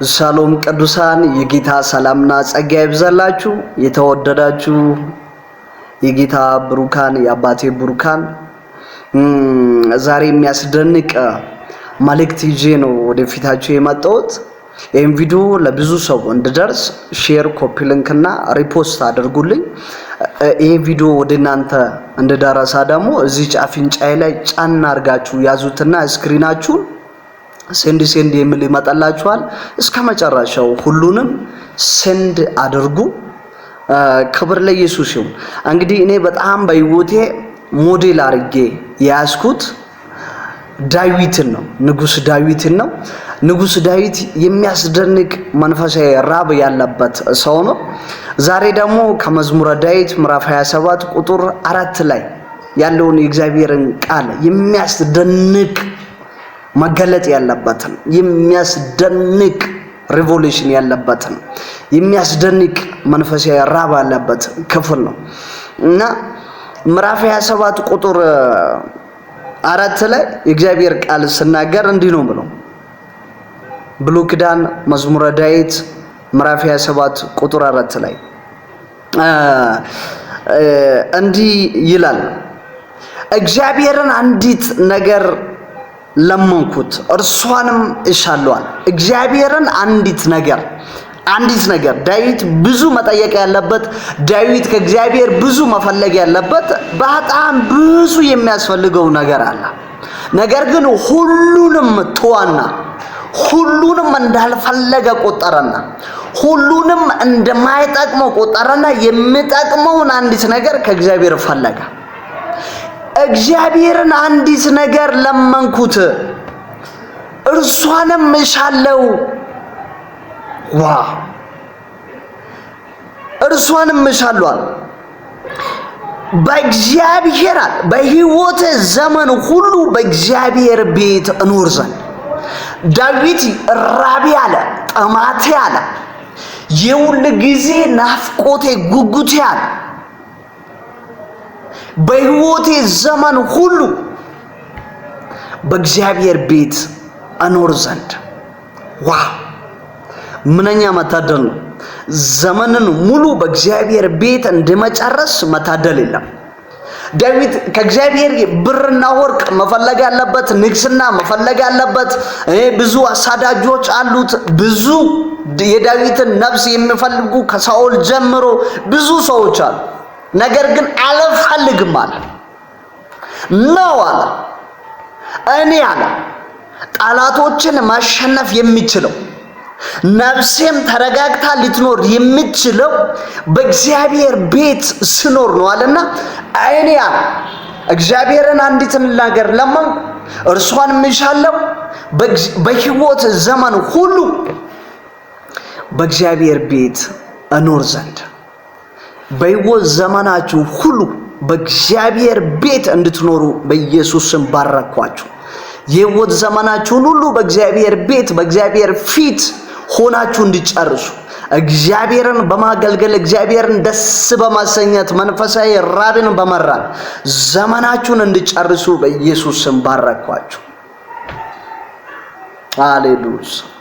ሻሎም ቅዱሳን የጌታ ሰላምና ጸጋ ይብዛላችሁ። የተወደዳችሁ የጌታ ብሩካን የአባቴ ብሩካን ዛሬ የሚያስደንቅ መልእክት ይዤ ነው ወደፊታችሁ የመጣሁት። ይህን ቪዲዮ ለብዙ ሰው እንዲደርስ ሼር፣ ኮፒ ሊንክ እና ሪፖስት አድርጉልኝ። ይሄ ቪዲዮ ወደ እናንተ እንዲደርስ ደግሞ እዚህ አፍንጫዬ ላይ ጫና አድርጋችሁ ያዙትና ስክሪናችሁን ሴንድ የሚል ይመጣላችኋል። እስከ መጨረሻው ሁሉንም ሴንድ አድርጉ። ክብር ለኢየሱስ ይሁን። እንግዲህ እኔ በጣም በህይወቴ ሞዴል አድርጌ ያስኩት ዳዊትን ነው፣ ንጉስ ዳዊትን ነው። ንጉስ ዳዊት የሚያስደንቅ መንፈሳዊ ራብ ያለበት ሰው ነው። ዛሬ ደግሞ ከመዝሙረ ዳዊት ምዕራፍ 27 ቁጥር 4 ላይ ያለውን የእግዚአብሔርን ቃል የሚያስደንቅ መገለጥ ያለበትን የሚያስደንቅ ሪቮሉሽን ያለበትን የሚያስደንቅ መንፈሳዊ ራብ ያለበት ክፍል ነው እና ምዕራፍ 27 ቁጥር 4 ላይ የእግዚአብሔር ቃል ሲናገር እንዲህ ነው ብሎ ብሉይ ኪዳን መዝሙረ ዳዊት ምዕራፍ 27 ቁጥር 4 ላይ እንዲህ ይላል፣ እግዚአብሔርን አንዲት ነገር ለመንኩት እርሷንም እሻለዋል። እግዚአብሔርን አንዲት ነገር ዳዊት ብዙ መጠየቅ ያለበት፣ ዳዊት ከእግዚአብሔር ብዙ መፈለግ ያለበት በጣም ብዙ የሚያስፈልገው ነገር አለ። ነገር ግን ሁሉንም ተዋና ሁሉንም እንዳልፈለገ ቆጠረና ሁሉንም እንደማይጠቅመው ቆጠረና የሚጠቅመውን አንዲት ነገር ከእግዚአብሔር ፈለገ። እግዚአብሔርን አንዲት ነገር ለመንኩት እርሷንም እሻለው። እርሷንም እሻለዋል። በእግዚአብሔር በሕይወት ዘመን ሁሉ በእግዚአብሔር ቤት እኖር ዘንድ ዳዊት ራቢ አለ፣ ጠማቴ አለ፣ የሁል ጊዜ ናፍቆቴ ጉጉቴ አለ በሕይወቴ ዘመን ሁሉ በእግዚአብሔር ቤት እኖር ዘንድ። ምንኛ መታደል ነው! ዘመንን ሙሉ በእግዚአብሔር ቤት እንደመጨረስ መታደል የለም። ዳዊት ከእግዚአብሔር ብርና ወርቅ መፈለግ ያለበት፣ ንግስና መፈለግ ያለበት፣ ብዙ አሳዳጆች አሉት። ብዙ የዳዊትን ነፍስ የሚፈልጉ ከሳኦል ጀምሮ ብዙ ሰዎች አሉ። ነገር ግን አልፈልግም አለ ነው አለ። እኔ አለ ጠላቶችን ማሸነፍ የሚችለው ነፍሴም ተረጋግታ ልትኖር የምትችለው በእግዚአብሔር ቤት ስኖር ነው አለና እኔ አለ እግዚአብሔርን አንዲት ነገር ለመንኩ እርሷንም እሻለሁ በሕይወት ዘመን ሁሉ በእግዚአብሔር ቤት እኖር ዘንድ። በሕይወት ዘመናችሁ ሁሉ በእግዚአብሔር ቤት እንድትኖሩ በኢየሱስ ስም ባረኳችሁ። የሕይወት ዘመናችሁን ሁሉ በእግዚአብሔር ቤት በእግዚአብሔር ፊት ሆናችሁ እንድጨርሱ፣ እግዚአብሔርን በማገልገል እግዚአብሔርን ደስ በማሰኘት መንፈሳዊ ራብን በመራብ ዘመናችሁን እንድጨርሱ በኢየሱስ ስም ባረኳችሁ። ሃሌሉያ።